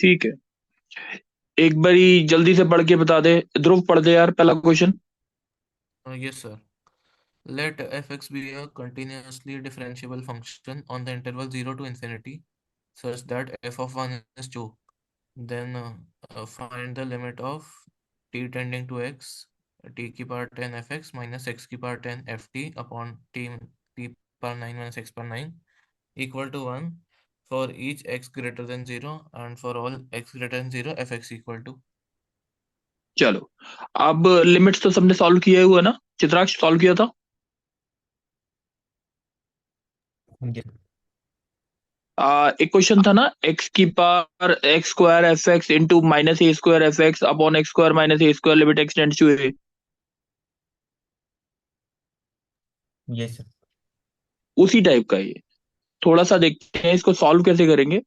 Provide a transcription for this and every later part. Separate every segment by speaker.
Speaker 1: ठीक है, एक बारी जल्दी से पढ़ के बता दे। ध्रुव पढ़ दे यार पहला question.
Speaker 2: Yes, sir. Let fx be a continuously differentiable function on the interval 0 to infinity such that f of 1 is 2. Then find the limit of t tending to x, t की power 10 fx minus x की power 10 ft upon t power 9 minus x power 9 equal to 1 for each x greater than 0 and for all x greater than 0 fx equal to.
Speaker 1: चलो, अब limits तो सबने solve किया हुआ ना? Chitraksha solve किया था?
Speaker 3: ये
Speaker 1: एक क्वेश्चन था ना, एक्स की power x square f x into minus a square f x upon x square minus a square limit x tends to a.
Speaker 3: ये सर।
Speaker 1: उसी टाइप का ये, थोड़ा सा देखते हैं इसको सॉल्व कैसे करेंगे।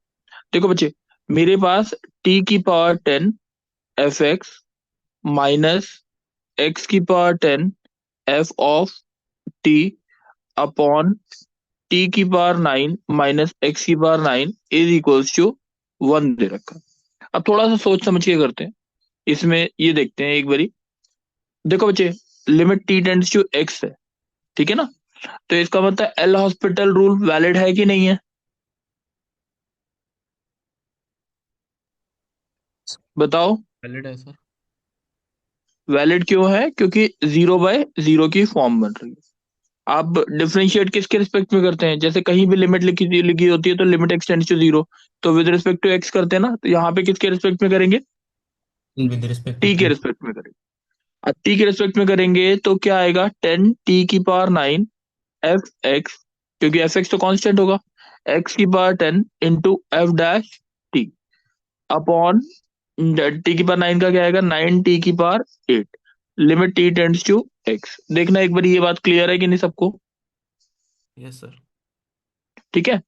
Speaker 1: देखो बच्चे, मेरे पास टी की power 10 f x minus x की power 10 f of t upon t की पावर 9 माइनस एक्स की पावर 9 इज इक्वल्स टू 1 दे रखा। अब थोड़ा सा सोच समझ के करते हैं। इसमें ये देखते हैं एक बारी। देखो बच्चे, limit t tends to x है, ठीक है ना? तो इसका मतलब एल हॉस्पिटल रूल वैलिड है कि नहीं है? बताओ।
Speaker 2: वैलिड है सर।
Speaker 1: वैलिड क्यों है? क्योंकि 0/0 की फॉर्म बन रही है। आप डिफरेंशिएट किसके रिस्पेक्ट में करते हैं? जैसे कहीं भी लिमिट लिखी लिखी होती है तो लिमिट एक्स टेंड्स टू 0, तो विद रिस्पेक्ट टू एक्स करते हैं ना, तो यहाँ पे किसके रिस्पेक्ट में करेंगे?
Speaker 3: विद रिस्पेक्ट टू
Speaker 1: टी के
Speaker 3: टी।
Speaker 1: रिस्पेक्ट में करेंगे। अब टी के रिस्पेक्ट में करेंगे तो क्या आएगा? 10 t की पावर 9 एफ एक्स, क्योंकि एफ एक्स तो कांस्टेंट होगा, एक्स की power 10 into f dash t upon t की पावर 9 का क्या आएगा? 9 t की power 8 limit t tends to x. देखना एक बार ये बात क्लियर है कि नहीं सबको?
Speaker 2: Yes sir.
Speaker 1: ठीक है।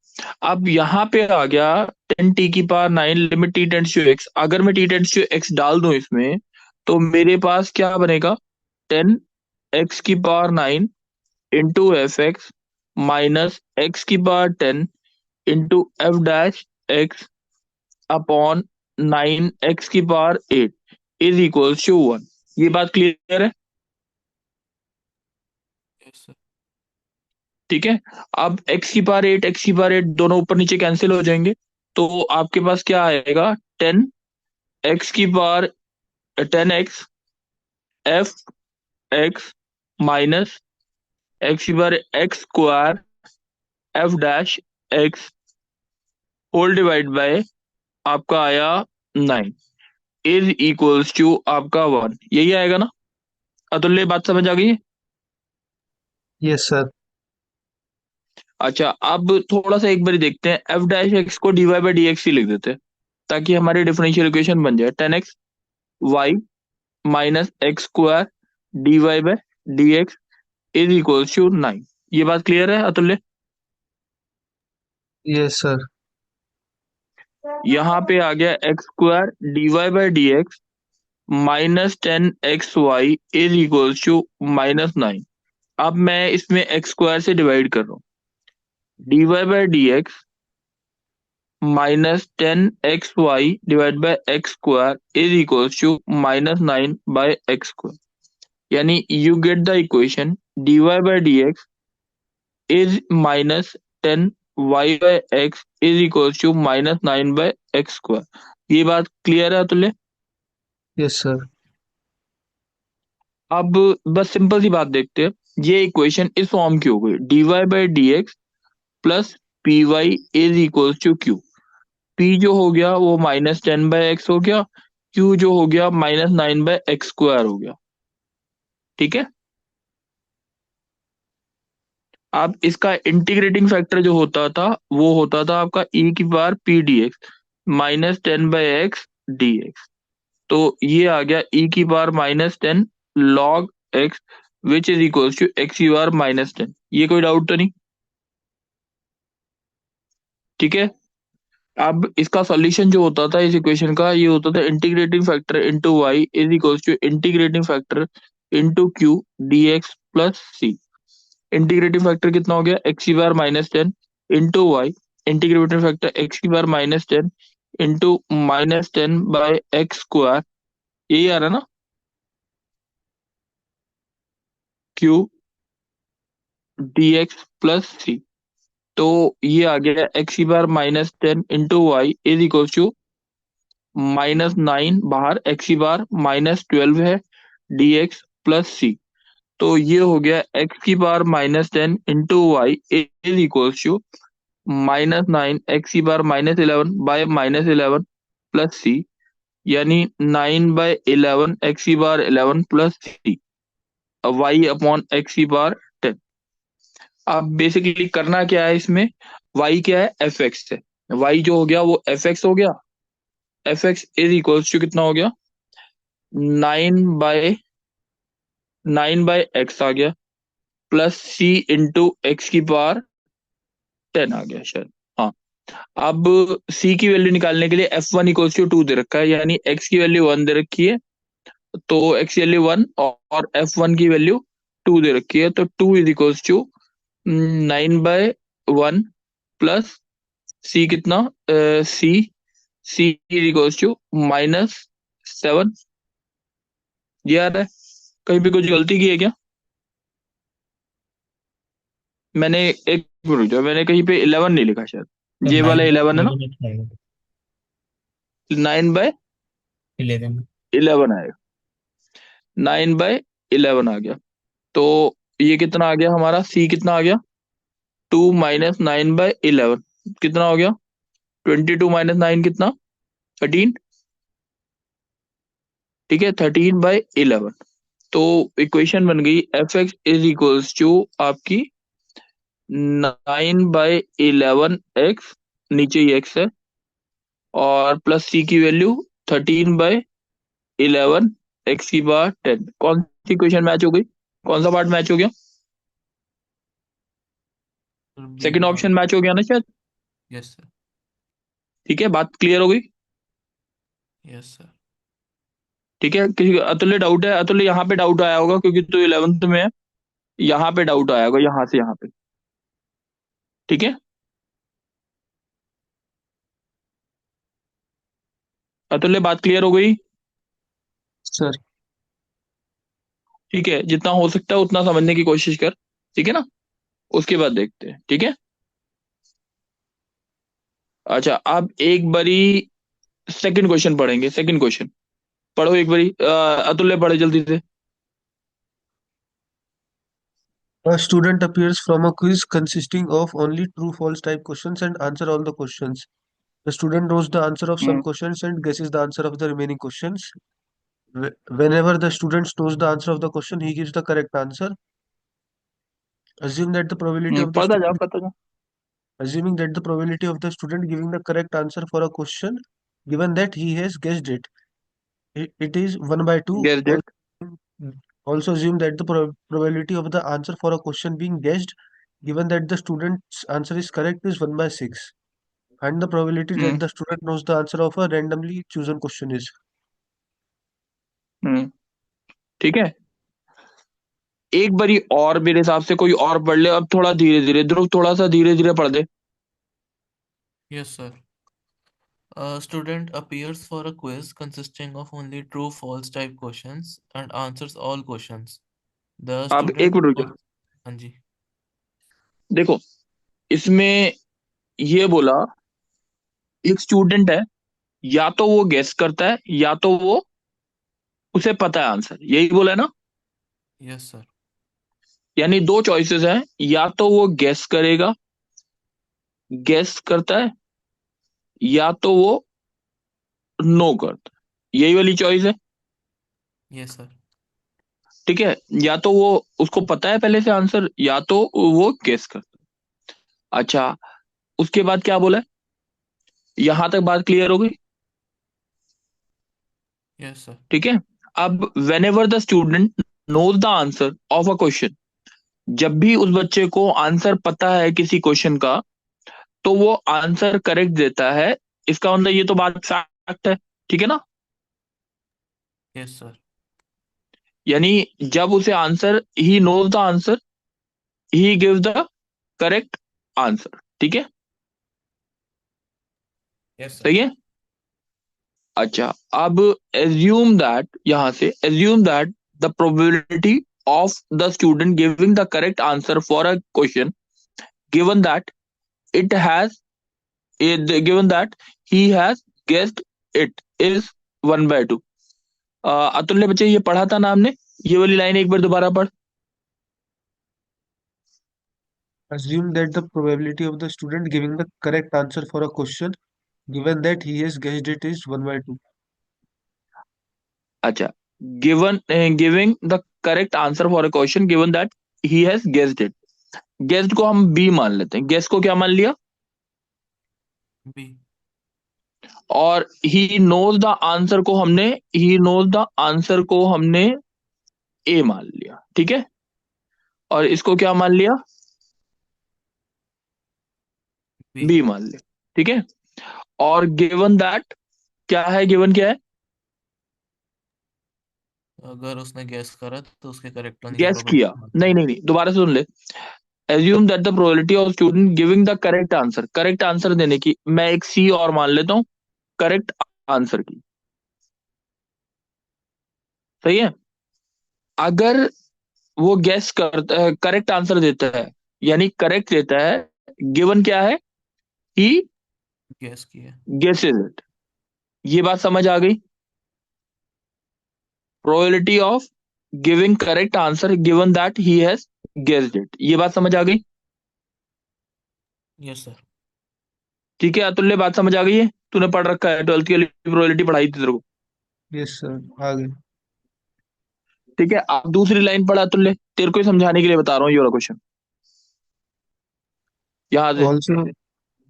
Speaker 1: अब यहाँ पे आ गया 10 t की power 9 limit t tends to x. अगर मैं टी टेंड्स टू एक्स डाल दूं इसमें, तो मेरे पास क्या बनेगा? 10 x की power 9 into F x minus x की power 10 into f dash x upon 9 x की पावर 8 इज इक्वल्स टू 1। ये बात क्लियर है?
Speaker 2: Yes sir.
Speaker 1: ठीक है। अब x की पावर 8 x की पावर 8 दोनों ऊपर नीचे कैंसिल हो जाएंगे, तो आपके पास क्या आएगा? 10 x की power 10 x f x minus x की power x square f dash x whole divide by आपका आया 9 इज इक्वल्स टू आपका 1। यही आएगा ना? अतुल्य, बात समझ आ गई है?
Speaker 4: Yes sir.
Speaker 1: अच्छा, अब थोड़ा सा एक बार देखते हैं, एफ डैश एक्स को d y by d x ही लिख देते हैं, ताकि हमारी डिफरेंशियल इक्वेशन बन जाए। 10 x y minus x square d y by d x is equals to 9। ये बात क्लियर है अतुल्य?
Speaker 4: Yes sir.
Speaker 1: यहाँ पे आ गया x square d y by d x minus 10 x y is equals to -9। अब मैं इसमें एक्स स्क्वायर से डिवाइड कर रहा हूँ। D y by d x -10 x y divide by x square is equals to -9/x square. यानी you get the equation d y by d x is -10 y/x is equals to -9/x square. ये बात clear है Atulya?
Speaker 4: Yes sir.
Speaker 1: अब बस simple सी बात देखते हैं। ये इक्वेशन इस फॉर्म की हो गई, d y by d x plus p y is equals to q. P जो हो गया वो -10/x हो गया, क्यू जो हो गया -9/x स्क्वायर हो गया। ठीक है। अब इसका इंटीग्रेटिंग फैक्टर जो होता था वो होता था आपका e की power p dx -10/x dx। तो ये आ गया e की power -10 log x which is equals to x की पावर -10। ये कोई डाउट तो नहीं? ठीक है। अब इसका सॉल्यूशन जो होता था इस इक्वेशन का, ये होता था integrating factor into y is equals to integrating factor into q dx plus c। Integrating factor कितना हो गया? x की power -10 into y integrating factor x की पावर -10 इंटू -10/x², यही आ रहा ना, क्यू dx प्लस सी। तो ये आ गया x⁻−10 into y is equal to -9 बाहर, x⁻−12 है dx प्लस सी। तो ये हो गया x⁻−10 into y is equal to -9 x⁻−11 plus c, यानी 9/11 प्लस सी, वाई अपॉन x⁻10। अब बेसिकली करना क्या है इसमें, y क्या है, एफ एक्स है। y जो हो गया वो एफ एक्स हो गया, f x is equal to कितना हो गया, 9/एक्स आ गया, प्लस सी इंटू x⁻10 आ गया शायद। हाँ, अब c की वैल्यू निकालने के लिए f1 इक्वल्स टू 2 दे रखा है, यानी x की वैल्यू 1 दे रखी है, तो x की वैल्यू 1 और f1 की वैल्यू 2 दे रखी है, तो 2 इज इक्वल्स टू 9/1 प्लस सी कितना, सी सी इज इक्वल्स टू -7। ये आ रहा है, कहीं पे कुछ गलती की है क्या? मैंने एक मिनट, जो मैंने कहीं पे 11 नहीं लिखा शायद,
Speaker 3: तो
Speaker 1: ये वाला 11 है ना,
Speaker 3: 9/11 आएगा।
Speaker 1: 9/11
Speaker 3: 11।
Speaker 1: आएगा, 9/11 आ गया। तो ये कितना आ गया हमारा, सी कितना आ गया, 2 - 9/11 कितना हो गया, 22 - 9 कितना, 13। ठीक है, 13/11। तो इक्वेशन बन गई f x is equals to आपकी 9/11 एक्स, नीचे ही एक्स है, और प्लस सी की वैल्यू 13/11 x⁻10। कौन सी इक्वेशन मैच हो गई, कौन सा पार्ट मैच हो गया,
Speaker 2: बी
Speaker 1: सेकंड
Speaker 2: वाला।
Speaker 1: ऑप्शन मैच हो गया ना शायद।
Speaker 2: Yes sir.
Speaker 1: ठीक है, बात क्लियर हो गई।
Speaker 2: Yes sir.
Speaker 1: ठीक है, किसी अतुल्य डाउट है, अतुल्य यहाँ पे डाउट आया होगा क्योंकि तो 11th में है, यहाँ पे डाउट आया होगा, यहाँ से यहाँ पे। ठीक है, अतुल्य बात क्लियर हो गई।
Speaker 4: सर।
Speaker 1: ठीक है, जितना हो सकता है उतना समझने की कोशिश कर, ठीक है ना, उसके बाद देखते हैं। ठीक है, अच्छा अब एक बारी सेकंड क्वेश्चन पढ़ेंगे, सेकंड क्वेश्चन पढ़ो एक बारी, अतुल्य पढ़े जल्दी से।
Speaker 4: A student appears from a quiz consisting of only true-false type questions and answer all the questions. The student knows the answer of some
Speaker 1: hmm,
Speaker 4: questions and guesses the answer of the remaining questions. Whenever the student knows the answer of the question, he gives the correct answer. Assume that the probability of the
Speaker 1: पढ़ता जाओ
Speaker 4: student
Speaker 1: पढ़ता जाओ।
Speaker 4: assuming that the probability of the student giving the correct answer for a question, given that he has guessed it, it is 1 by 2.
Speaker 1: Guess that.
Speaker 4: Also assume that the probability of the answer for a question being guessed, given that the student's answer is correct, is 1 by 6. And the probability that
Speaker 1: hmm
Speaker 4: the student knows the answer of a randomly chosen question is.
Speaker 1: हम्म ठीक है, एक बारी और मेरे हिसाब से कोई और पढ़ ले, अब थोड़ा धीरे धीरे, ध्रुव थोड़ा सा धीरे धीरे पढ़ दे।
Speaker 2: Yes sir. A student appears for a quiz consisting of only true false type questions and answers all questions. The
Speaker 1: अब एक
Speaker 2: student
Speaker 1: मिनट रुक जाओ,
Speaker 2: also, हाँ जी।
Speaker 1: देखो इसमें ये बोला, एक स्टूडेंट है, या तो वो गेस करता है या तो वो, उसे पता है आंसर, यही बोला है ना।
Speaker 2: Yes sir.
Speaker 1: यानी दो चॉइसेस हैं, या तो वो गेस करेगा, गेस करता है, या तो वो नो करता है, यही वाली चॉइस है।
Speaker 2: Yes sir.
Speaker 1: ठीक है, या तो वो, उसको पता है पहले से आंसर, या तो वो गेस करता है। अच्छा, उसके बाद क्या बोला है, यहां तक बात क्लियर हो गई।
Speaker 2: Yes sir.
Speaker 1: ठीक है, अब whenever the student knows the answer of a question, जब भी उस बच्चे को आंसर पता है किसी क्वेश्चन का, तो वो आंसर करेक्ट देता है। इसका मतलब ये तो बात फैक्ट है, ठीक है ना।
Speaker 2: Yes sir.
Speaker 1: यानी जब उसे answer, he knows the answer, he give the correct answer. ठीक है,
Speaker 2: यस सर।
Speaker 1: सही है। अच्छा, अब एज्यूम दैट, यहां से assume that the probability of the student giving the correct answer for a question given that it has given that he has guessed it is 1/2। Atul ने बच्चे ये पढ़ा था ना हमने, ये वाली लाइन एक बार दोबारा पढ़।
Speaker 4: Assume that the probability of the student giving the correct answer for a question, given that he has guessed it, is 1/2.
Speaker 1: अच्छा, given giving the correct answer for a question given that he has guessed it. Guessed को हम B मान लेते हैं, guest को क्या मान लिया,
Speaker 2: बी।
Speaker 1: और ही नोज द आंसर को हमने, ही नोज द आंसर को हमने ए मान लिया, ठीक है, और इसको क्या मान लिया,
Speaker 2: बी।
Speaker 1: बी मान लिया, ठीक है। और गिवन दैट क्या है, गिवन क्या है,
Speaker 2: अगर उसने गैस करा तो उसके करेक्ट होने की
Speaker 1: गेस किया,
Speaker 2: प्रोबेबिलिटी
Speaker 1: नहीं नहीं नहीं, दोबारा से सुन ले। Assume that the probability of student giving the correct answer, correct answer देने की मैं एक सी और मान लेता हूं करेक्ट आंसर की, सही है। अगर वो गेस करता है, करेक्ट आंसर देता है, यानी करेक्ट देता है, गिवन क्या है, ही
Speaker 2: गैस किया।
Speaker 1: गेसेस इट, ये बात समझ आ गई। Probability of giving correct answer given that he has guessed it, ये बात समझ आ गई,
Speaker 2: यस सर।
Speaker 1: ठीक है। अतुल्य बात समझ आ गई है, तूने पढ़ रखा है, 12th के लिए प्रोबेबिलिटी पढ़ाई थी तेरे को,
Speaker 4: Yes, sir. आगे.
Speaker 1: ठीक है। अब दूसरी लाइन पढ़ा अतुल्य, तेरे को ही समझाने के लिए बता रहा हूँ ये वाला क्वेश्चन, यहां से।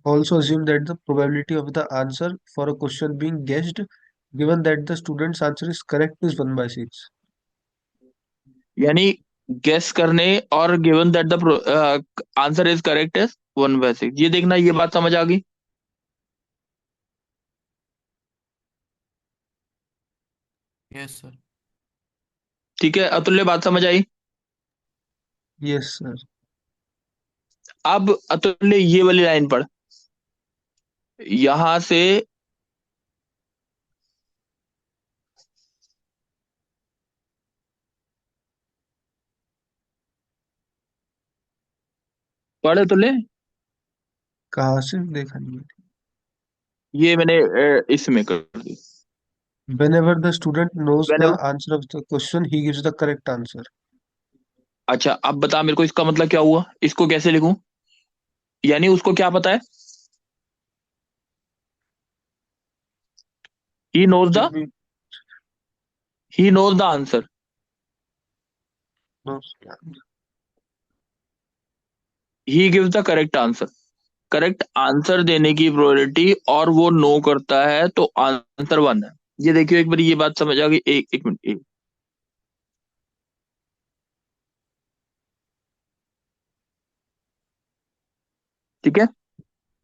Speaker 4: Also assume that the probability of the answer for a question being guessed, given that the student's answer is correct, is 1/6.
Speaker 1: यानी गेस करने और given that the answer is correct is 1/6, ये देखना, ये बात समझ आ गई,
Speaker 2: यस सर।
Speaker 1: ठीक है। अतुल्य बात समझ आई।
Speaker 4: Yes, sir.
Speaker 1: अब अतुल्य ये वाली लाइन पढ़, यहां से पढ़ अतुल्य,
Speaker 4: कहाँ से देखा नहीं?
Speaker 1: ये मैंने इसमें कर दी।
Speaker 4: Whenever the student knows the
Speaker 1: Whenever-
Speaker 4: answer of the question, he gives the correct answer.
Speaker 1: अच्छा, अब बता मेरे को इसका मतलब क्या हुआ, इसको कैसे लिखूं, यानी उसको क्या पता है, he knows the,
Speaker 4: Should be
Speaker 1: he knows the answer,
Speaker 4: knows.
Speaker 1: He gives the correct answer, correct answer देने की प्रोबेबिलिटी, और वो नो करता है तो आंसर 1 है। ये देखियो एक बार, ये बात समझ आ गई, एक एक मिनट, एक, ठीक है।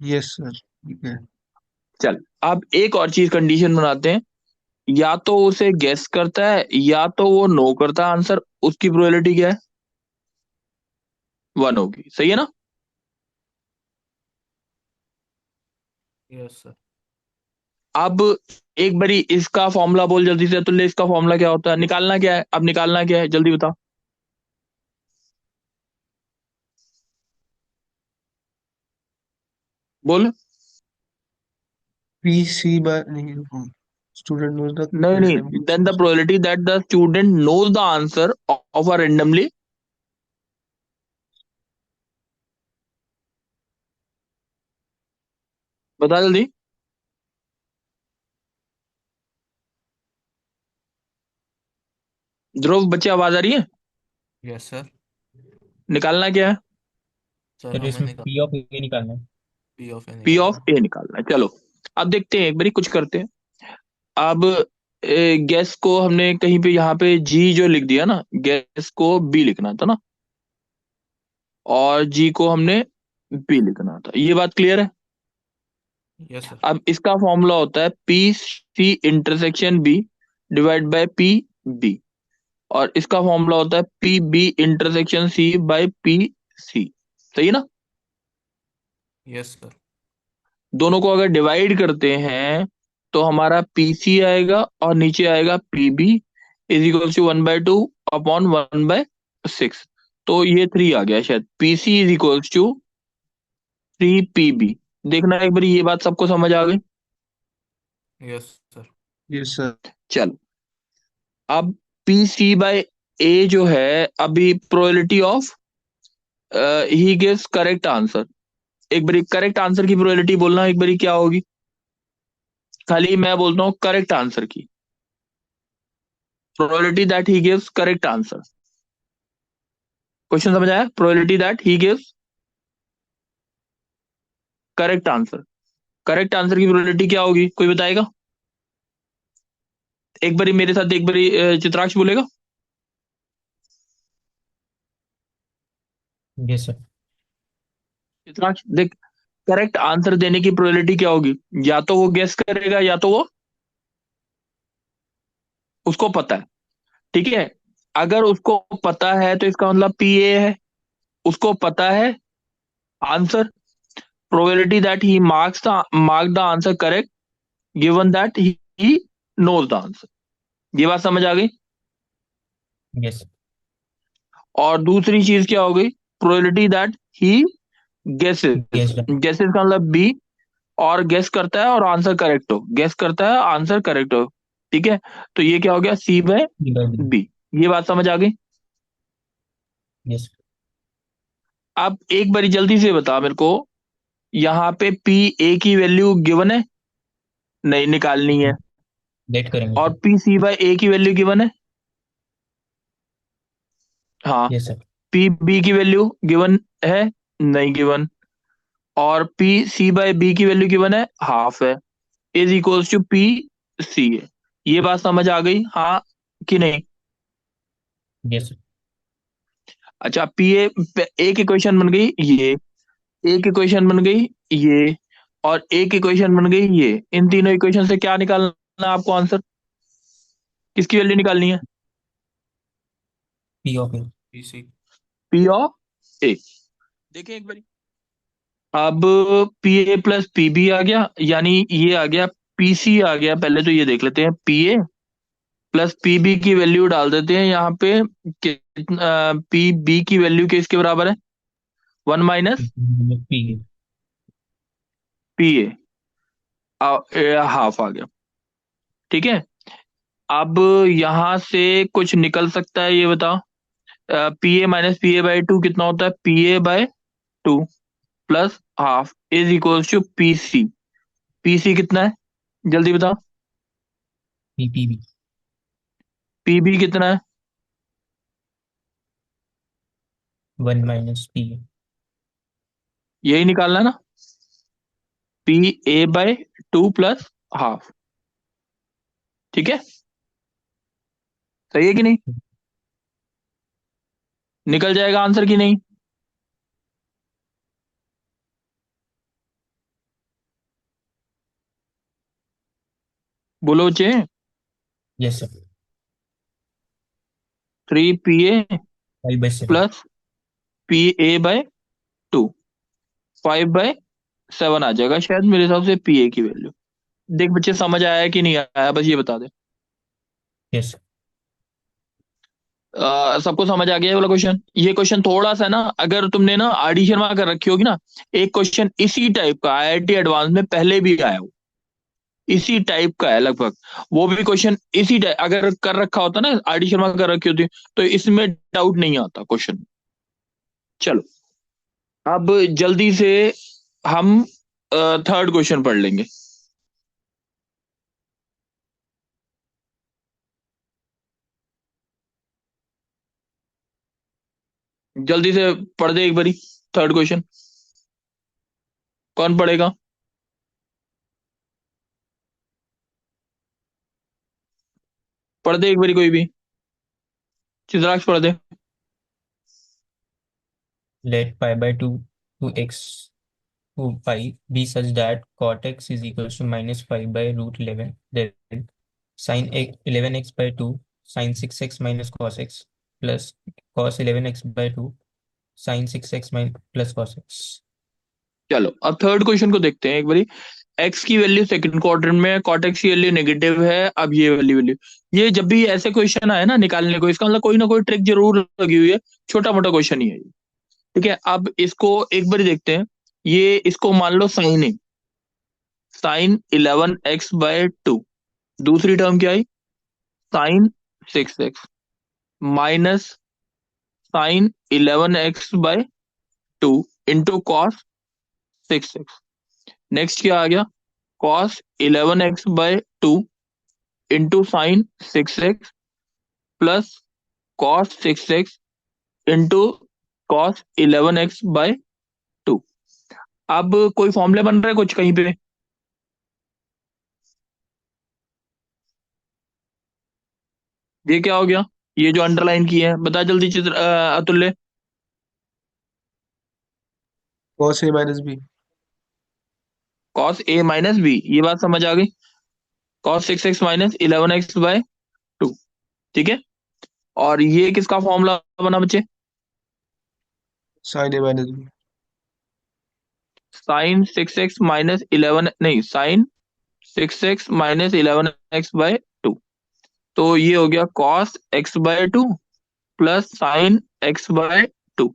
Speaker 4: Yes, sir. ठीक है.
Speaker 1: चल, अब एक और चीज कंडीशन बनाते हैं, या तो उसे गेस करता है या तो वो नो करता है आंसर, उसकी प्रोबेबिलिटी क्या है, 1 होगी, सही है ना।
Speaker 2: Yes sir.
Speaker 1: अब एक बारी इसका फॉर्मूला बोल जल्दी से, तो ले, इसका फॉर्मूला क्या होता है, निकालना क्या है, अब निकालना क्या है जल्दी बता, बोल।
Speaker 4: PC by नहीं, student knows the
Speaker 1: नहीं नहीं,
Speaker 4: randomly
Speaker 1: then the
Speaker 4: choose.
Speaker 1: Probability that the student knows the answer of a randomly, बता जल्दी। ध्रुव बच्चे आवाज आ रही है,
Speaker 2: यस सर।
Speaker 1: निकालना क्या है,
Speaker 2: सर
Speaker 3: सर
Speaker 2: हमें
Speaker 3: इसमें
Speaker 2: निकाल
Speaker 3: पी ऑफ ए निकालना है।
Speaker 2: पी ऑफ ए
Speaker 1: पी
Speaker 2: निकालना
Speaker 1: ऑफ ए निकालना है, चलो। अब देखते हैं, एक बारी कुछ करते हैं। अब गैस को हमने कहीं पे, यहाँ पे जी जो लिख दिया ना, गैस को बी लिखना था ना, और जी को हमने बी लिखना था, ये बात क्लियर है।
Speaker 2: है। Yes sir.
Speaker 1: अब इसका फॉर्मूला होता है p c intersection b divide by p b, और इसका फॉर्मूला होता है p b intersection c by p c, सही है ना।
Speaker 2: Yes sir.
Speaker 1: दोनों को अगर डिवाइड करते हैं तो हमारा पीसी आएगा और नीचे आएगा p b is equal to 1/2 upon 1/6। तो ये 3 आ गया शायद, p c is equal to 3 p b. देखना एक बार ये बात सबको समझ आ गई।
Speaker 2: Yes sir.
Speaker 4: Yes, sir.
Speaker 1: चल, अब पीसी बाय ए जो है, अभी probability of he gives correct answer. एक बारी करेक्ट आंसर की प्रोबेबिलिटी बोलना एक बारी क्या होगी, खाली मैं बोलता हूँ करेक्ट आंसर की probability that he gives correct answer. Question समझ आया? Probability that he gives correct answer. Correct answer की प्रोबेबिलिटी क्या होगी, कोई बताएगा? एक बारी मेरे साथ एक बारी चित्राक्ष बोलेगा।
Speaker 3: Yes sir.
Speaker 1: चित्राक्ष देख, करेक्ट आंसर देने की प्रोबेबिलिटी क्या होगी? या तो वो गेस करेगा या तो वो उसको पता है। ठीक है, अगर उसको पता है तो इसका मतलब पी ए है, उसको पता है answer. Probability that he mark the answer correct given that he knows the answer. ये बात समझ आ गई?
Speaker 3: यस
Speaker 1: और दूसरी चीज क्या हो गई, probability that he guesses.
Speaker 3: Guess
Speaker 1: guesses का मतलब बी, और गेस करता है और आंसर करेक्ट हो, गेस करता है आंसर करेक्ट हो। ठीक है, तो ये क्या हो गया, सी बाय
Speaker 3: डी।
Speaker 1: बी। ये बात समझ आ गई?
Speaker 3: यस
Speaker 1: अब एक बारी जल्दी से बता मेरे को, यहाँ पे पी ए की वैल्यू गिवन है? नहीं, निकालनी है।
Speaker 3: लेट करेंगे
Speaker 1: और
Speaker 3: sir.
Speaker 1: P c by a की वैल्यू गिवन है? हाँ।
Speaker 3: Yes sir.
Speaker 1: पी बी की वैल्यू गिवन है? नहीं गिवन। और पी सी बाय बी की वैल्यू गिवन है, हाफ है, is equals to p c है। ये बात समझ आ गई, हाँ कि नहीं?
Speaker 3: Yes sir.
Speaker 1: अच्छा, पी ए, एक इक्वेशन बन गई ये, एक इक्वेशन बन गई ये, और एक इक्वेशन बन गई ये। इन तीनों इक्वेशन से क्या निकालना है आपको आंसर? किसकी वैल्यू निकालनी है?
Speaker 3: P of A.
Speaker 2: PC.
Speaker 1: P of A. देखें एक बारी, अब पी ए प्लस पी बी आ गया, यानी ये आ गया पीसी आ गया। पहले तो ये देख लेते हैं, पी ए प्लस पी बी की वैल्यू डाल देते हैं यहाँ पे। पी बी की वैल्यू किसके बराबर है? 1 -
Speaker 3: पी।
Speaker 1: पी ए, हाफ आ गया। ठीक है, अब यहां से कुछ निकल सकता है, ये बताओ। P a minus p a by two कितना होता है? P a by two plus half is equal to p c. P c कितना है, जल्दी बताओ।
Speaker 3: P p b.
Speaker 1: P b कितना है?
Speaker 3: 1 - पी।
Speaker 1: यही निकालना है ना, p a by two plus half. ठीक है, सही है कि नहीं? निकल जाएगा आंसर की नहीं? बोलो बच्चे।
Speaker 3: Yes sir.
Speaker 1: 3 PA
Speaker 3: 5/7।
Speaker 1: Plus P a by to, 5/7 आ जाएगा शायद मेरे हिसाब से पी ए की वैल्यू। देख बच्चे, समझ आया कि नहीं आया, बस ये बता दे।
Speaker 3: यस
Speaker 1: सबको समझ आ गया ये वाला क्वेश्चन? ये क्वेश्चन थोड़ा सा ना, अगर तुमने ना आरडी शर्मा कर रखी होगी ना, एक क्वेश्चन इसी टाइप का आईआईटी एडवांस में पहले भी आया हो, इसी टाइप का है लगभग। वो भी क्वेश्चन इसी टाइप अगर कर रखा होता ना, आरडी शर्मा कर रखी होती, तो इसमें डाउट नहीं आता क्वेश्चन। चलो, अब जल्दी से हम थर्ड क्वेश्चन पढ़ लेंगे। जल्दी से पढ़ दे एक बारी थर्ड क्वेश्चन। कौन पढ़ेगा? पढ़ दे एक बारी कोई भी। चित्राक्ष पढ़ दे।
Speaker 3: Let pi/2 to x to pi be such that cot x is equals to -5/√11. Then sin 11x/2 sin 6x minus cos x plus cos 11x/2 sin 6x plus cos x.
Speaker 1: चलो, अब थर्ड क्वेश्चन को देखते हैं एक बारी। X की value second quadrant में है, कॉट एक्स की वैल्यू नेगेटिव है। अब ये वैल्यू वैल्यू ये जब भी ऐसे क्वेश्चन आए ना निकालने को, इसका मतलब कोई ना कोई ट्रिक जरूर लगी हुई है, छोटा मोटा क्वेश्चन ही है ये। ठीक है, अब इसको एक बार देखते हैं। ये इसको मान लो साइन है, साइन 11x/2। दूसरी टर्म क्या आई, sine 6x minus sine 11x/2 into cos 6x। Next क्या आ गया, cos 11x/2 into sine 6x plus cos 6x into cos 11x/2। अब कोई फॉर्मूले बन रहा है कुछ कहीं पे, ये क्या हो गया, ये जो अंडरलाइन की है, बता जल्दी चित्र अतुल्य।
Speaker 4: cos a minus b।
Speaker 1: Cos a minus b, ये बात समझ आ गई। Cos 6x minus 11x/2। ठीक है, और ये किसका फॉर्मूला बना बच्चे,
Speaker 4: sin a minus b।
Speaker 1: Sine 6x minus 11, नहीं साइन 6x माइनस 11x/2। तो ये हो गया cos x/2 plus sign x/2।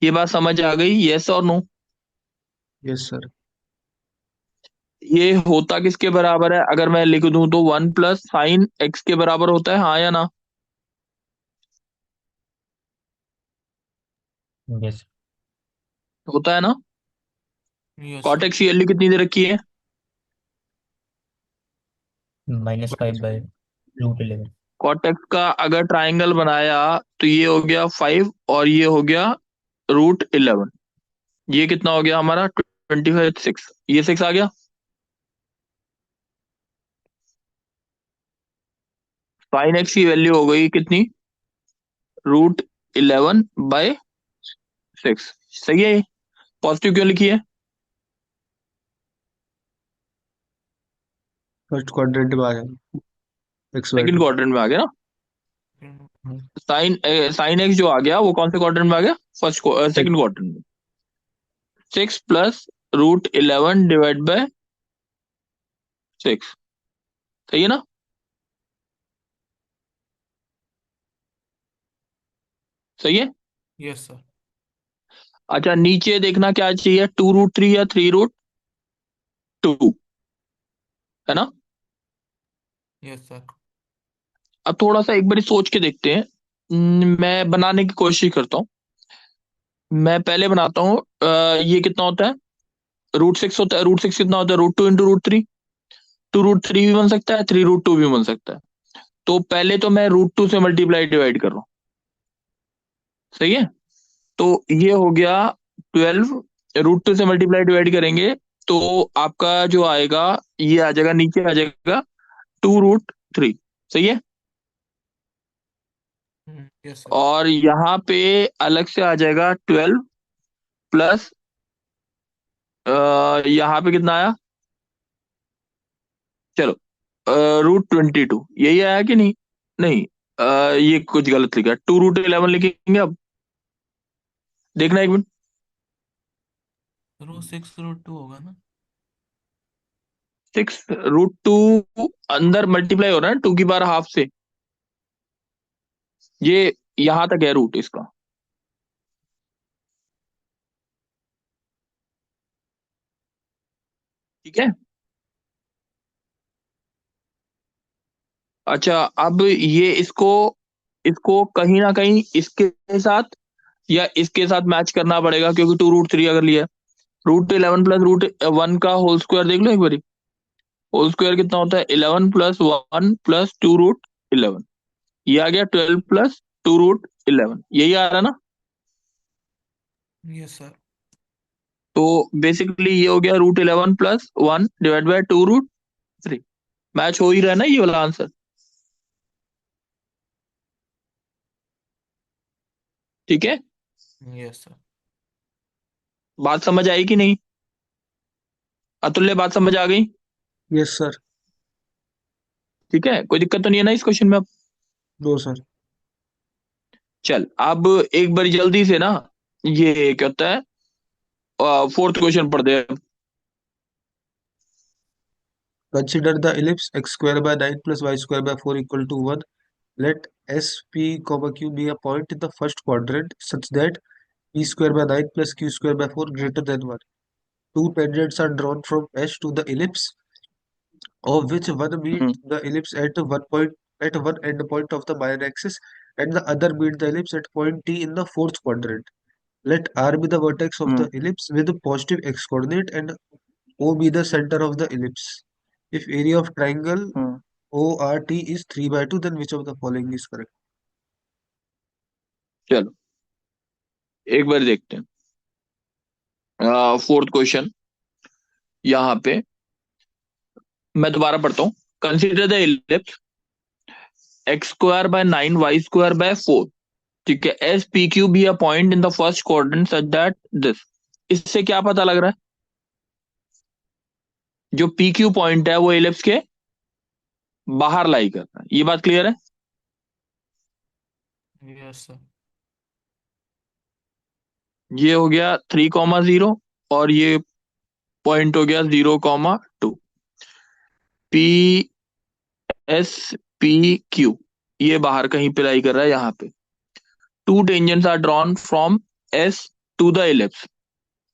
Speaker 1: ये बात समझ आ गई, यस और नो।
Speaker 4: Yes sir.
Speaker 1: ये होता किसके बराबर है, अगर मैं लिख दूं तो 1 प्लस साइन एक्स के बराबर होता है, हाँ या ना।
Speaker 3: यस।
Speaker 1: होता है ना।
Speaker 2: यस
Speaker 1: कॉट
Speaker 2: सर।
Speaker 1: एक्स की वैल्यू कितनी दे रखी है,
Speaker 3: -5/√11।
Speaker 1: कॉट एक्स का अगर ट्राइंगल बनाया तो ये हो गया 5 और ये हो गया √11। ये कितना हो गया हमारा 25, 6, ये 6 आ गया। साइन एक्स की वैल्यू हो गई कितनी, √11/6। सही है, पॉजिटिव क्यों लिखी है,
Speaker 4: फर्स्ट क्वाड्रेंट में आ गया
Speaker 1: सेकंड
Speaker 4: x/2।
Speaker 1: क्वाड्रेंट में आ गया ना। साइन साइन एक्स जो आ गया वो कौन से क्वाड्रेंट में आ गया, फर्स्ट सेकंड क्वाड्रेंट में। 6 प्लस √11 डिवाइड बाय 6। सही है ना। सही है।
Speaker 2: Yes sir.
Speaker 1: अच्छा नीचे देखना क्या चाहिए, 2√3 या 3√2, है ना।
Speaker 2: Yes sir.
Speaker 1: अब थोड़ा सा एक बार सोच के देखते हैं। मैं बनाने की कोशिश करता हूँ। मैं पहले बनाता हूँ, ये कितना होता है, √6 होता है। √6 कितना होता है, √2 इंटू √3। 2√3 भी बन सकता है, 3√2 भी बन सकता है। तो पहले तो मैं √2 से मल्टीप्लाई डिवाइड कर रहा हूँ। सही है, तो ये हो गया 12, √2 से मल्टीप्लाई डिवाइड करेंगे तो आपका जो आएगा ये आ जाएगा, नीचे आ जाएगा 2√3। सही है,
Speaker 2: यस सर।
Speaker 1: और यहाँ पे अलग से आ जाएगा 12 प्लस यहाँ पे कितना आया, चलो √22, यही आया कि नहीं, नहीं ये कुछ गलत लिखा, 2√11 लिखेंगे अब। देखना एक मिनट,
Speaker 2: √6 √2 होगा ना।
Speaker 1: 6√2 अंदर मल्टीप्लाई हो रहा है 2 की पावर हाफ से, ये यहां तक है रूट इसका। ठीक है, अच्छा अब ये इसको इसको कहीं ना कहीं इसके साथ या इसके साथ मैच करना पड़ेगा, क्योंकि 2√3 अगर लिया, √11 प्लस √1 का होल स्क्वायर देख लो एक बारी। होल स्क्वायर कितना होता है, 11 प्लस 1 प्लस 2√11। ये आ गया 12 प्लस 2√11, यही आ रहा ना।
Speaker 2: Yes sir.
Speaker 1: तो बेसिकली ये हो गया √11 प्लस 1 डिवाइड बाय 2√3। मैच हो ही रहा है ना ये वाला आंसर। ठीक है,
Speaker 2: यस सर।
Speaker 1: बात समझ आई कि नहीं, अतुल्य बात समझ आ गई।
Speaker 4: Yes sir.
Speaker 1: ठीक है, कोई दिक्कत तो नहीं है ना इस क्वेश्चन में अब।
Speaker 4: No sir.
Speaker 1: चल अब एक बार जल्दी से ना, ये क्या होता है, फोर्थ क्वेश्चन पढ़ दे अब।
Speaker 4: Consider the ellipse x square by 9 plus y square by 4 equal to 1. Let S, P, comma Q be a point in the first quadrant such that P square by 9 plus Q square by 4 greater than 1. Two tangents are drawn from S to the ellipse, of which one meet
Speaker 1: hmm
Speaker 4: the ellipse at one end point of the minor axis and the other meet the ellipse at point T in the fourth quadrant. Let R be the vertex of the
Speaker 1: hmm
Speaker 4: ellipse with a positive x coordinate and O be the center of the ellipse. If area of triangle
Speaker 1: hmm
Speaker 4: ORT is 3 by 2, then which of the following is correct?
Speaker 1: चलो एक बार देखते हैं। Fourth question यहाँ पे मैं दोबारा पढ़ता हूँ। Consider the ellipse x square by 9 y square by 4, ठीक है, s p q be a point in the first quadrant such that this. इससे क्या पता लग रहा है? जो पी क्यू पॉइंट है वो इलिप्स के बाहर लाई कर रहा है। ये बात क्लियर है?
Speaker 2: Yes sir.
Speaker 1: ये हो गया 3,0 और ये पॉइंट हो गया 0,2। पी एस पी क्यू ये बाहर कहीं पे लाई कर रहा है यहाँ पे। Two tangents are drawn from S to the ellipse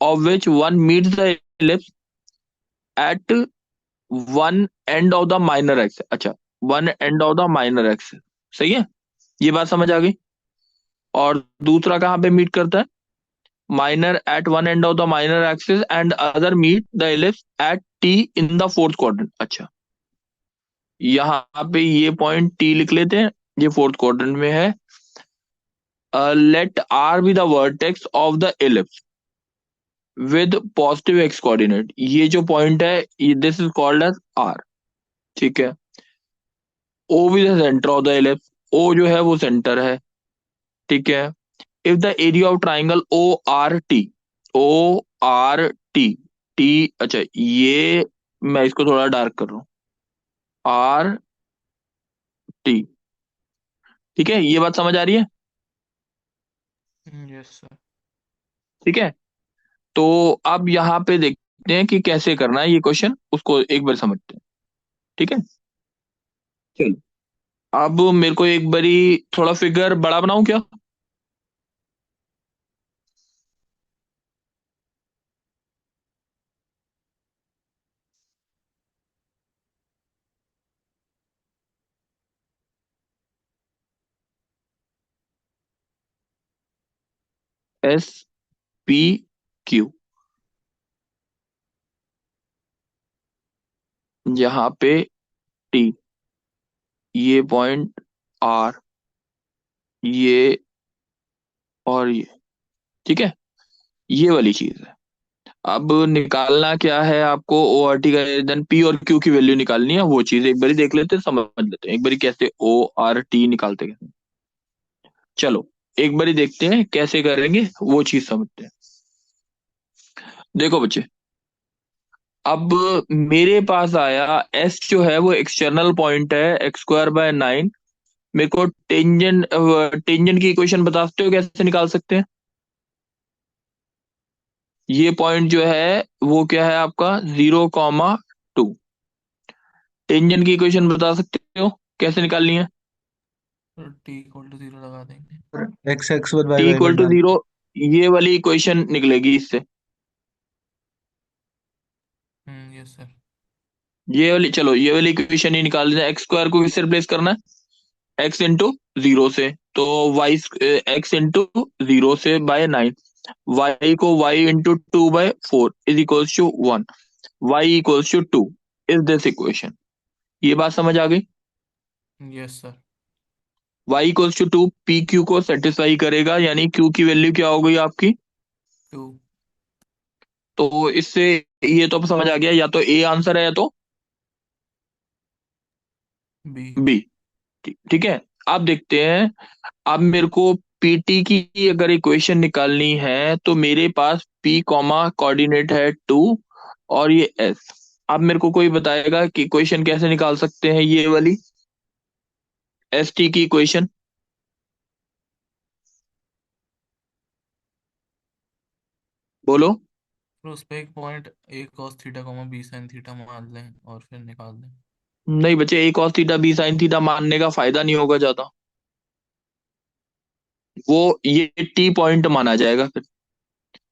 Speaker 1: of which one meets the ellipse at one end of the minor axis. अच्छा, one end of the minor axis, सही है, ये बात समझ आ गई। और दूसरा कहाँ पे मीट करता है? Minor at one end of the minor axis and other meet the ellipse at t in the fourth quadrant. अच्छा, यहाँ पे ये पॉइंट टी लिख लेते हैं, ये फोर्थ क्वाड्रेंट में है। Let R be the vertex of the ellipse with positive x coordinate. ये जो पॉइंट है ये this is called as R, ठीक है। O be the centre of the ellipse, O जो है वो सेंटर है, ठीक है। If the area of triangle O R T T, अच्छा ये मैं इसको थोड़ा डार्क कर रहा हूँ, आर टी, ठीक है, ये बात समझ आ रही है?
Speaker 2: Yes sir.
Speaker 1: ठीक है, तो अब यहाँ पे देखते हैं कि कैसे करना है ये क्वेश्चन, उसको एक बार समझते हैं, ठीक है। चलो, अब मेरे को एक बारी थोड़ा फिगर बड़ा बनाऊं क्या? एस पी क्यू, यहाँ पे टी, ये पॉइंट आर, ये और ये, ठीक है, ये वाली चीज है। अब निकालना क्या है आपको? ओ आर टी का, देन पी और क्यू की वैल्यू निकालनी है, वो चीज एक बारी देख लेते हैं, समझ लेते हैं एक बारी कैसे ओ आर टी निकालते हैं। चलो एक बारी देखते हैं कैसे करेंगे, वो चीज समझते हैं। देखो बच्चे, अब मेरे पास आया एस जो है वो एक्सटर्नल पॉइंट है एक्स स्क्वायर बाय 9। मेरे को टेंजेंट टेंजेंट की इक्वेशन बता सकते हो कैसे निकाल सकते हैं? ये पॉइंट जो है वो क्या है आपका 0,2। टेंजेंट की इक्वेशन बता सकते हो कैसे निकालनी है?
Speaker 2: सर टी इक्वल टू 0 लगा देंगे।
Speaker 4: X x1 y
Speaker 1: t equal
Speaker 4: y1
Speaker 1: to
Speaker 4: डाल
Speaker 1: जीरो, ये वाली इक्वेशन निकलेगी इससे।
Speaker 2: Yes sir.
Speaker 1: ये वाली, चलो ये वाली इक्वेशन ही निकाल देते हैं। एक्स स्क्वायर को किससे रिप्लेस करना है? एक्स इंटू जीरो से, तो वाई एक्स इंटू जीरो से बाय 9, वाई को y into 2/4 is equals to 1, y equals to 2 is this equation. ये बात समझ आ गई?
Speaker 2: Yes sir.
Speaker 1: Y equals to 2 p q को सेटिस्फाई करेगा, यानी क्यू की वैल्यू क्या हो गई आपकी?
Speaker 2: 2।
Speaker 1: तो इससे ये तो समझ आ गया, या तो ए आंसर है या तो
Speaker 2: बी।
Speaker 1: बी। ठीक है, अब देखते हैं। अब मेरे को पीटी की अगर इक्वेशन निकालनी है तो मेरे पास पी कॉमा कोऑर्डिनेट है 2 और ये एस। अब मेरे को कोई बताएगा कि इक्वेशन कैसे निकाल सकते हैं ये वाली एस टी की इक्वेशन? बोलो।
Speaker 2: तो उस पे एक point a cos theta comma b sin theta मान लें और फिर निकाल दें।
Speaker 1: नहीं बच्चे, a cos theta b sin theta मानने का फायदा नहीं होगा ज्यादा। वो ये टी पॉइंट माना जाएगा फिर।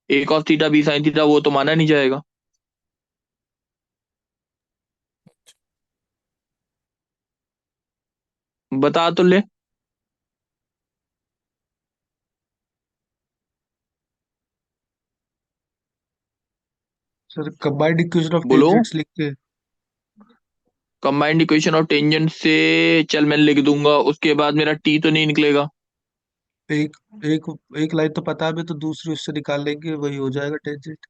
Speaker 1: A cos theta b sin theta वो तो माना नहीं जाएगा। बता तो ले।
Speaker 4: सर कंबाइंड इक्वेशन ऑफ
Speaker 1: बोलो।
Speaker 4: टेंजेंट्स लिख के।
Speaker 1: कंबाइंड इक्वेशन ऑफ टेंजेंट से। चल मैं लिख दूंगा, उसके बाद मेरा टी तो नहीं निकलेगा।
Speaker 4: एक एक एक लाइन तो पता है हमें, तो दूसरी उससे निकाल लेंगे, वही हो जाएगा टेंजेंट।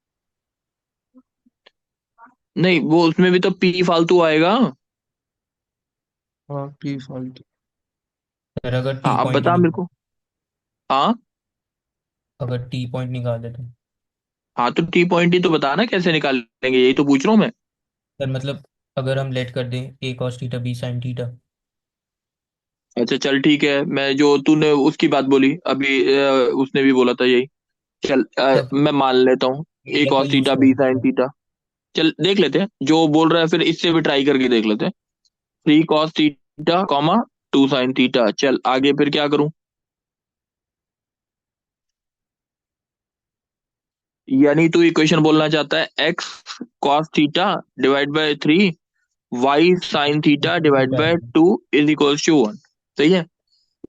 Speaker 1: नहीं, वो उसमें भी तो पी फालतू आएगा।
Speaker 4: हाँ पी फाल्टू।
Speaker 3: सर अगर टी
Speaker 1: हाँ अब
Speaker 3: पॉइंट ही
Speaker 1: बता मेरे
Speaker 3: निकाल,
Speaker 1: को। हाँ।
Speaker 3: अगर टी पॉइंट निकाल दे तो।
Speaker 1: हाँ तो टी पॉइंट ही तो बता ना कैसे निकालेंगे, यही तो पूछ रहा हूँ मैं।
Speaker 3: सर मतलब अगर हम लेट कर दें a cos theta b sin theta.
Speaker 1: अच्छा चल ठीक है, मैं जो तूने उसकी बात बोली अभी, उसने भी बोला था यही। चल
Speaker 3: मतलब
Speaker 1: मैं मान लेता हूँ। ए
Speaker 3: एरिया को
Speaker 1: cos
Speaker 3: यूज
Speaker 1: थीटा बी
Speaker 3: करेंगे
Speaker 1: sin
Speaker 3: सर।
Speaker 1: थीटा। चल देख लेते हैं जो बोल रहा है, फिर इससे भी ट्राई करके देख लेते हैं। 3 cos थीटा, 2 sin थीटा। चल आगे फिर क्या करूं। यानी तू इक्वेशन बोलना चाहता है x cos theta divide by 3 y sine theta divide
Speaker 3: theta
Speaker 1: by 2 is equals to 1। सही है।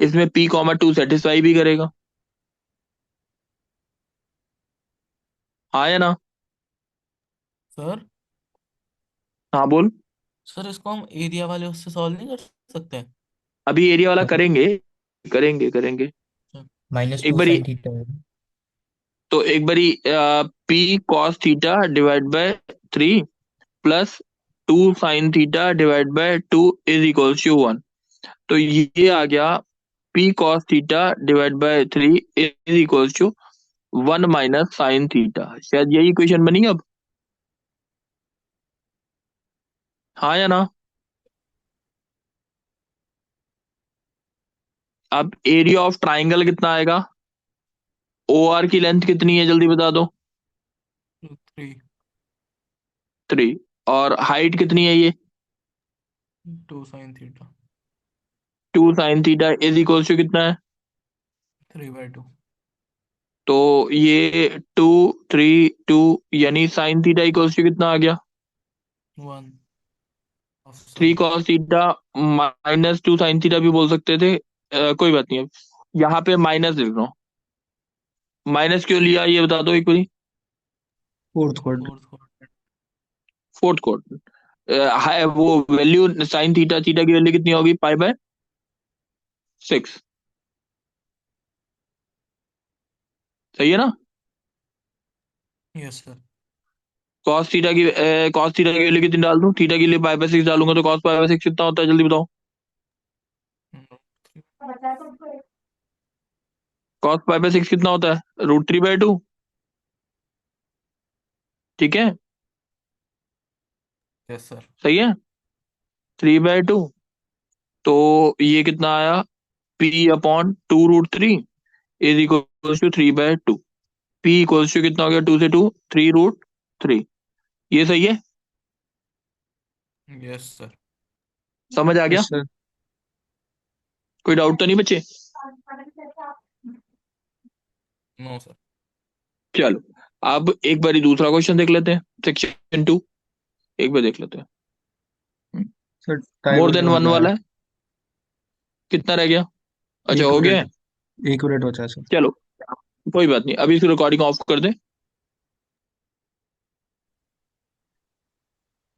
Speaker 1: इसमें p, 2 सेटिस्फाई भी करेगा। हाँ या ना।
Speaker 2: सर
Speaker 1: हाँ बोल।
Speaker 2: सर इसको हम एरिया वाले उससे सॉल्व नहीं कर सकते?
Speaker 1: अभी एरिया वाला
Speaker 3: मतलब
Speaker 1: करेंगे। करेंगे करेंगे।
Speaker 3: माइनस
Speaker 1: एक
Speaker 3: टू
Speaker 1: बारी।
Speaker 3: साइन थीटा है।
Speaker 1: तो एक बारी p cos theta divide by 3 plus 2 sin theta divide by 2 is equals to 1। तो ये आ गया p cos theta divide by 3 is equals to 1 minus sine theta. शायद यही इक्वेशन बनी अब। हाँ या ना। अब एरिया ऑफ ट्राइंगल कितना आएगा। ओ आर की लेंथ कितनी है जल्दी बता दो।
Speaker 2: 3
Speaker 1: 3। और हाइट कितनी है ये।
Speaker 2: 2 sin theta
Speaker 1: 2 sin theta is equals to कितना है।
Speaker 2: 3/2
Speaker 1: तो ये 2 3 2, यानी साइन थीटा इक्वल्स टू कितना आ गया।
Speaker 2: 1 of
Speaker 1: three
Speaker 2: sign.
Speaker 1: Cos theta minus 2 sin theta भी बोल सकते थे। कोई बात नहीं, अब यहाँ पे माइनस लिख रहा हूँ। माइनस क्यों लिया ये बता दो एक बारी।
Speaker 4: Fourth quadrant.
Speaker 2: Fourth quadrant.
Speaker 1: Fourth quarter है वो वैल्यू। साइन थीटा थीटा की वैल्यू कितनी होगी, π/6। सही है ना।
Speaker 2: Yes sir.
Speaker 1: कॉस थीटा की वैल्यू कितनी डाल दूं, थीटा के लिए π/6 डालूंगा तो cos π/6 कितना होता है जल्दी बताओ। cos π/6 कितना होता है, √3/2। ठीक है।
Speaker 2: Yes sir.
Speaker 1: सही है। 3/2। तो ये कितना आया, p/2√3 is equal to 3/2। p equals to कितना हो गया, 2 से 2 3√3। ये सही है।
Speaker 2: Yes sir.
Speaker 1: समझ आ गया।
Speaker 4: Yes sir.
Speaker 1: कोई डाउट तो नहीं बच्चे।
Speaker 2: No sir.
Speaker 1: चलो अब एक बारी दूसरा क्वेश्चन देख लेते हैं, सेक्शन 2। एक बार देख लेते हैं।
Speaker 4: सर
Speaker 1: मोर
Speaker 4: टाइमर
Speaker 1: देन
Speaker 4: हो
Speaker 1: वन
Speaker 4: जा रहा
Speaker 1: वाला है। कितना रह गया।
Speaker 4: है।
Speaker 1: अच्छा
Speaker 4: एक
Speaker 1: हो गया
Speaker 4: मिनट।
Speaker 1: है।
Speaker 4: 1 मिनट बचा है सर।
Speaker 1: चलो कोई बात नहीं, अभी इस रिकॉर्डिंग ऑफ कर दें।